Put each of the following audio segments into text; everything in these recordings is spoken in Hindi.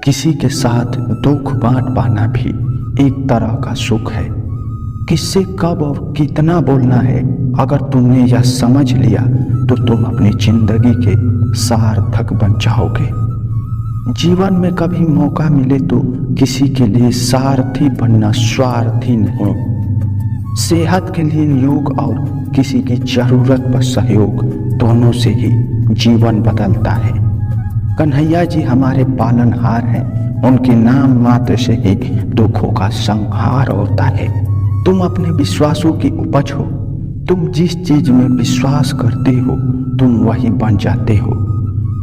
किसी के साथ दुख बांट पाना भी एक तरह का सुख है। किससे कब और कितना बोलना है, अगर तुमने यह समझ लिया तो तुम अपनी जिंदगी के सार्थक बन जाओगे। जीवन में कभी मौका मिले तो किसी के लिए सारथी बनना स्वार्थी नहीं। सेहत के लिए योग और किसी की जरूरत पर सहयोग, दोनों से ही जीवन बदलता है। कन्हैया जी हमारे पालनहार हैं, उनके नाम मात्र से ही दुखों का संहार होता है। तुम अपने विश्वासों की उपज हो। तुम जिस चीज में विश्वास करते हो तुम वही बन जाते हो।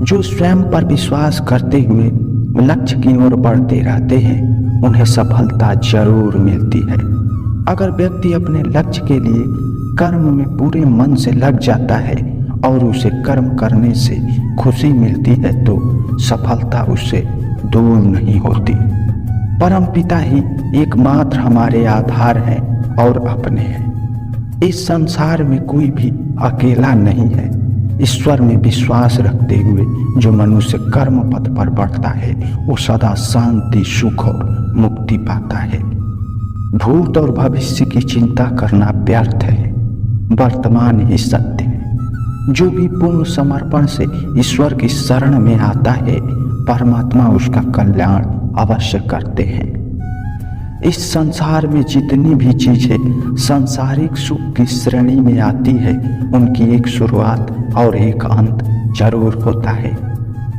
जो स्वयं पर विश्वास करते हुए लक्ष्य की ओर बढ़ते रहते हैं उन्हें सफलता जरूर मिलती है। अगर व्यक्ति अपने लक्ष्य के लिए कर्म में पूरे मन से लग जाता है और उसे कर्म करने से खुशी मिलती है तो सफलता उससे दूर नहीं होती। परम पिता ही एकमात्र हमारे आधार हैं और अपने हैं। इस संसार में कोई भी अकेला नहीं है। ईश्वर में विश्वास रखते हुए जो मनुष्य कर्म पथ पर बढ़ता है वो सदा शांति, सुख और मुक्ति पाता है। भूत और भविष्य की चिंता करना व्यर्थ है, वर्तमान ही सत्य है। जो भी पूर्ण समर्पण से ईश्वर की शरण में आता है परमात्मा उसका कल्याण अवश्य करते हैं। इस संसार में जितनी भी चीजें सांसारिक सुख की श्रेणी में आती है उनकी एक शुरुआत और एक अंत जरूर होता है।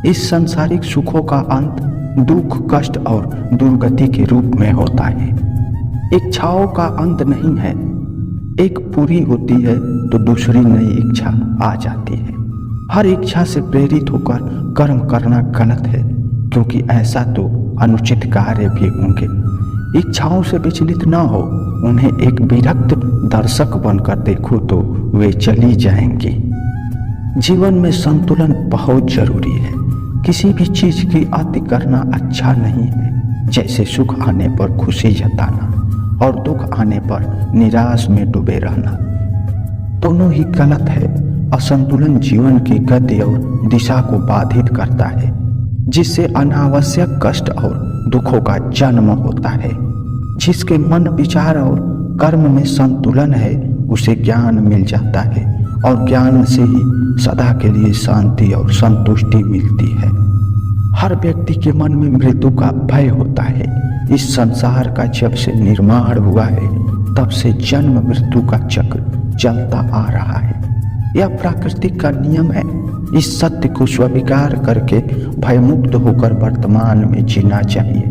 इस सांसारिक सुखों का अंत दुख, कष्ट और दुर्गति के रूप में होता है। इच्छाओं का अंत नहीं है, एक पूरी होती है तो दूसरी नई इच्छा आ जाती है। हर इच्छा से प्रेरित होकर कर्म करना गलत है, क्योंकि ऐसा तो अनुचित कार्य भी होंगे। इच्छाओं से विचलित ना हो, उन्हें एक विरक्त दर्शक बनकर देखो तो वे चली जाएंगी। जीवन में संतुलन बहुत जरूरी है। किसी भी चीज की अति करना अच्छा नहीं है। जैसे सुख आने पर खुशी जताना और दुख आने पर निराश में डूबे रहना, दोनों ही गलत है। असंतुलन जीवन की गति और दिशा को बाधित करता है, जिससे अनावश्यक कष्ट और दुखों का जन्म होता है। जिसके मन, विचार और कर्म में संतुलन है उसे ज्ञान मिल जाता है और ज्ञान से ही सदा के लिए शांति और संतुष्टि मिलती है। हर व्यक्ति के मन में मृत्यु का भय होता है। इस संसार का जब से निर्माण हुआ है तब से जन्म मृत्यु का चक्र चलता आ रहा है। यह प्राकृतिक का नियम है। इस सत्य को स्वीकार करके भयमुक्त होकर वर्तमान में जीना चाहिए।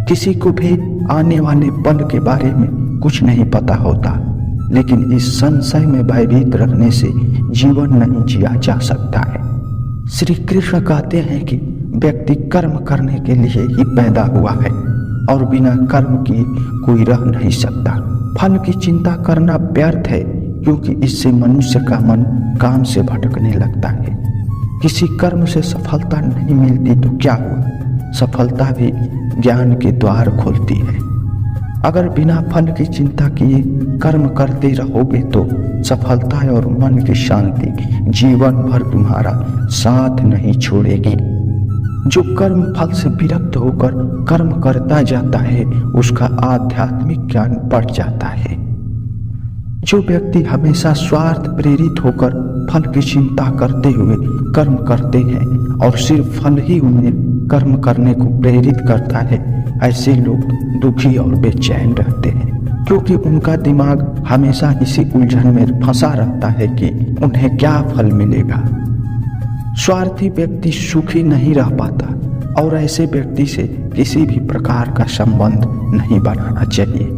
किसी को भी आने वाले पल के बारे में कुछ नहीं पता होता, लेकिन इस संशय में भयभीत रखने से जीवन नहीं जिया जा सकता है। श्री कृष्ण कहते हैं कि व्यक्ति कर्म करने के लिए ही पैदा हुआ है और बिना कर्म की कोई रह नहीं सकता। फल की चिंता करना व्यर्थ है, क्योंकि इससे मनुष्य का मन काम से भटकने लगता है। किसी कर्म से सफलता नहीं मिलती तो क्या हुआ, सफलता भी ज्ञान के द्वार खोलती है। अगर बिना फल की चिंता किए कर्म करते रहोगे तो सफलता और मन की शांति जीवन भर तुम्हारा साथ नहीं छोड़ेगी। जो कर्म फल से विरक्त होकर कर्म करता जाता है उसका आध्यात्मिक ज्ञान बढ़ जाता है। जो व्यक्ति हमेशा स्वार्थ प्रेरित होकर फल की चिंता करते हुए कर्म करते हैं और सिर्फ फल ही उन्हें कर्म करने को प्रेरित करता है, ऐसे लोग दुखी और बेचैन रहते हैं, क्योंकि उनका दिमाग हमेशा इसी उलझन में फंसा रहता है कि उन्हें क्या फल मिलेगा। स्वार्थी व्यक्ति सुखी नहीं रह पाता और ऐसे व्यक्ति से किसी भी प्रकार का संबंध नहीं बनाना चाहिए।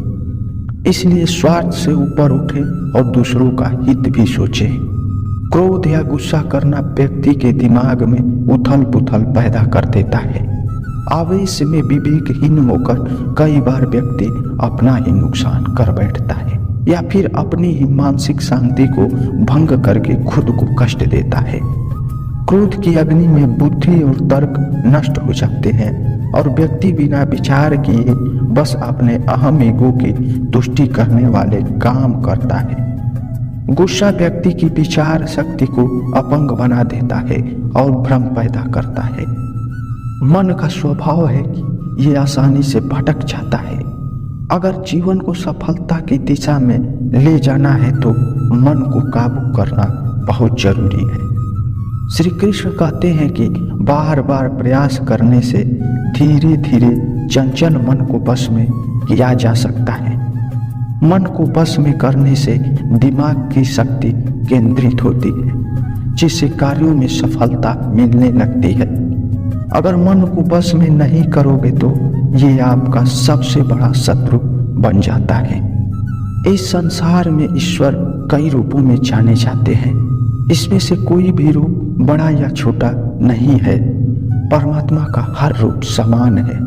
इसलिए स्वार्थ से ऊपर उठे और दूसरों का हित भी सोचे। क्रोध या गुस्सा करना व्यक्ति के दिमाग में उथल पुथल पैदा कर देता है। आवेश में विवेकहीन होकर कई बार व्यक्ति अपना ही नुकसान कर बैठता है या फिर अपनी ही मानसिक शांति को भंग करके खुद को कष्ट देता है। क्रोध की अग्नि में बुद्धि और तर्क नष्ट हो जाते हैं और व्यक्ति बिना विचार किए बस अपने अहम ईगो की तुष्टि करने वाले काम करता है। गुस्सा व्यक्ति की विचार शक्ति को अपंग बना देता है और भ्रम पैदा करता है। मन का स्वभाव है कि ये आसानी से भटक जाता है। अगर जीवन को सफलता की दिशा में ले जाना है तो मन को काबू करना बहुत जरूरी है। श्री कृष्ण कहते हैं कि बार बार प्रयास करने से धीरे धीरे चंचल मन को वश में किया जा सकता है। मन को वश में करने से दिमाग की शक्ति केंद्रित होती है, जिससे कार्यों में सफलता मिलने लगती है। अगर मन को वश में नहीं करोगे तो ये आपका सबसे बड़ा शत्रु बन जाता है। इस संसार में ईश्वर कई रूपों में जाने जाते हैं। इसमें से कोई भी रूप बड़ा या छोटा नहीं है। परमात्मा का हर रूप समान है।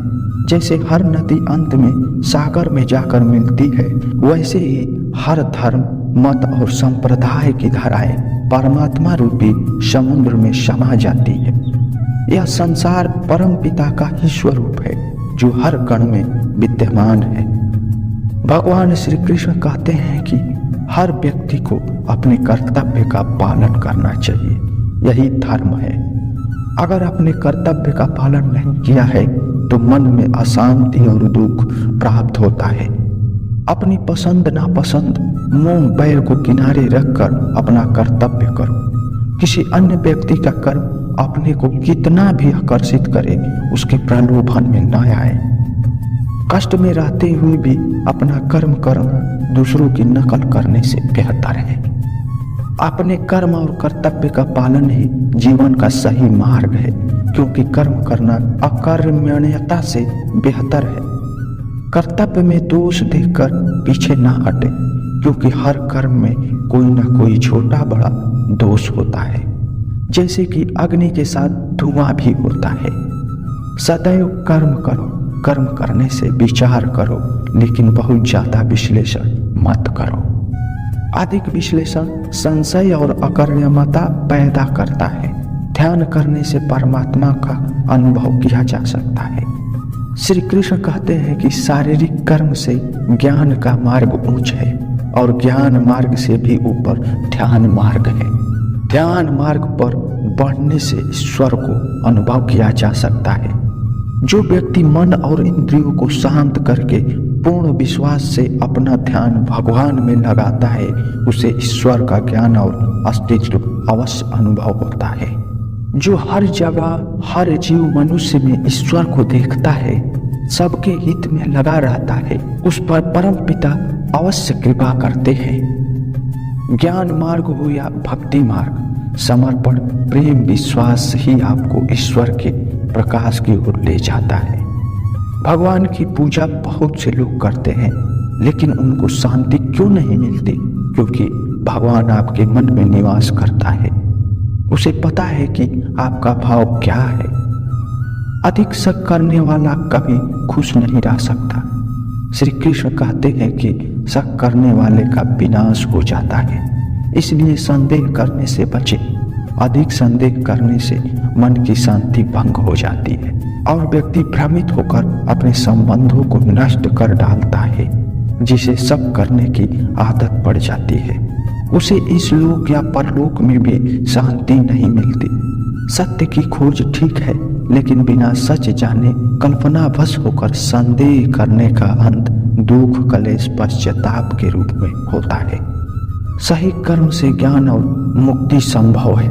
जैसे हर नदी अंत में सागर में जाकर मिलती है, वैसे ही हर धर्म, मत और संप्रदाय की धाराएं परमात्मा रूपी समुद्र में समा जाती है। यह संसार परम पिता का ही स्वरूप है जो हर कण में विद्यमान है। भगवान श्री कृष्ण कहते हैं कि हर व्यक्ति को अपने कर्तव्य का पालन करना चाहिए, यही धर्म है। अगर अपने कर्तव्य का पालन नहीं किया है तो मन में अशांति और दुख प्राप्त होता है। अपनी पसंद नापसंद, मोह बैर को किनारे रखकर अपना कर्तव्य करो। किसी अन्य व्यक्ति का कर्म अपने को कितना भी आकर्षित करे, उसके प्रलोभन में न आए। कष्ट में रहते हुए भी अपना कर्म करना दूसरों की नकल करने से बेहतर है। अपने कर्म और कर्तव्य का पालन ही जीवन का सही मार्ग है, क्योंकि कर्म करना अकर्मण्यता से बेहतर है। कर्तव्य में दोष देखकर पीछे ना हटे, क्योंकि हर कर्म में कोई ना कोई छोटा बड़ा दोष होता है। जैसे कि अग्नि के साथ धुआं भी होता है। सदैव कर्म करो, कर्म करने से विचार करो, लेकिन बहुत ज्यादा विश्लेषण मत करो। अधिक विश्लेषण संशय और अकर्मण्यता पैदा करता है। ध्यान करने से परमात्मा का अनुभव किया जा सकता है। श्री कृष्ण कहते हैं कि शारीरिक कर्म से ज्ञान का मार्ग ऊंच है और ज्ञान मार्ग से भी ऊपर ध्यान मार्ग है। ध्यान मार्ग पर बढ़ने से ईश्वर को अनुभव किया जा सकता है। जो व्यक्ति मन और इंद्रियों को शांत करके पूर्ण विश्वास से अपना ध्यान भगवान में लगाता है, उसे ईश्वर का ज्ञान और अस्तित्व अवश्य अनुभव होता है। जो हर जगह हर जीव मनुष्य में ईश्वर को देखता है, सबके हित में लगा रहता है, उस पर परम पिता अवश्य कृपा करते हैं। ज्ञान मार्ग हो या भक्ति मार्ग, समर्पण, प्रेम, विश्वास ही आपको ईश्वर के प्रकाश की ओर ले जाता है। भगवान की पूजा बहुत से लोग करते हैं, लेकिन उनको शांति क्यों नहीं मिलती? क्योंकि भगवान आपके मन में निवास करता है। उसे पता है कि आपका भाव क्या है। अधिक शक करने वाला कभी खुश नहीं रह सकता। श्री कृष्ण कहते हैं कि शक करने वाले का विनाश हो जाता है। इसलिए संदेह करने से बचे। अधिक संदेह करने से मन की शांति भंग हो जाती है और व्यक्ति भ्रमित होकर अपने संबंधों को नष्ट कर डालता है, जिसे शक करने की आदत पड़ जाती है। उसे इस लोक या परलोक में भी शांति नहीं मिलती। सत्य की खोज ठीक है, लेकिन बिना सच जाने कल्पनावश होकर संदेह करने का अंत दुख, कलेश, पश्चाताप के रूप में होता है। सही कर्म से ज्ञान और मुक्ति संभव है।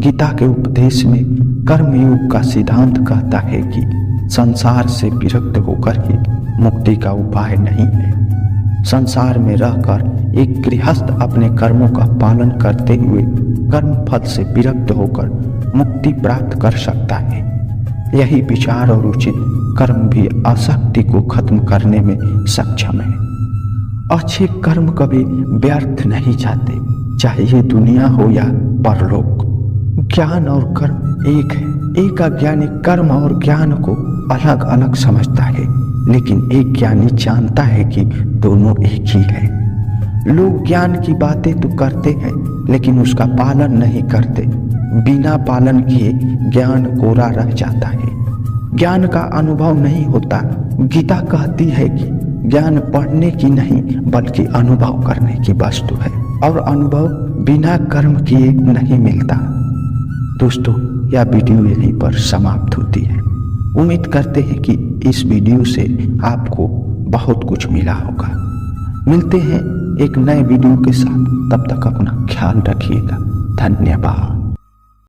गीता के उपदेश में कर्मयोग का सिद्धांत कहता है कि संसार से विरक्त होकर ही मुक्ति का उपाय नहीं है। संसार में रहकर एक गृहस्थ अपने कर्मों का पालन करते हुए कर्म फल से विरक्त होकर मुक्ति प्राप्त कर सकता है। यही विचार और उचित कर्म भी आसक्ति को खत्म करने में सक्षम है। अच्छे कर्म कभी व्यर्थ नहीं जाते, चाहे ये दुनिया हो या परलोक। ज्ञान और कर्म एक है। एक अज्ञानी कर्म और ज्ञान को अलग अलग समझता है, लेकिन एक ज्ञानी जानता है कि दोनों एक ही है। लोग ज्ञान की बातें तो करते हैं, लेकिन उसका पालन नहीं करते। बिना पालन किए ज्ञान कोरा रह जाता है। ज्ञान का अनुभव नहीं होता। गीता कहती है कि ज्ञान पढ़ने की नहीं बल्कि अनुभव करने की वस्तु है, और अनुभव बिना कर्म किए नहीं मिलता। दोस्तों, यह वीडियो यहीं पर समाप्त होती है। उम्मीद करते हैं कि इस वीडियो से आपको बहुत कुछ मिला होगा। मिलते हैं एक नए वीडियो के साथ, तब तक अपना ख्याल रखिएगा। धन्यवाद।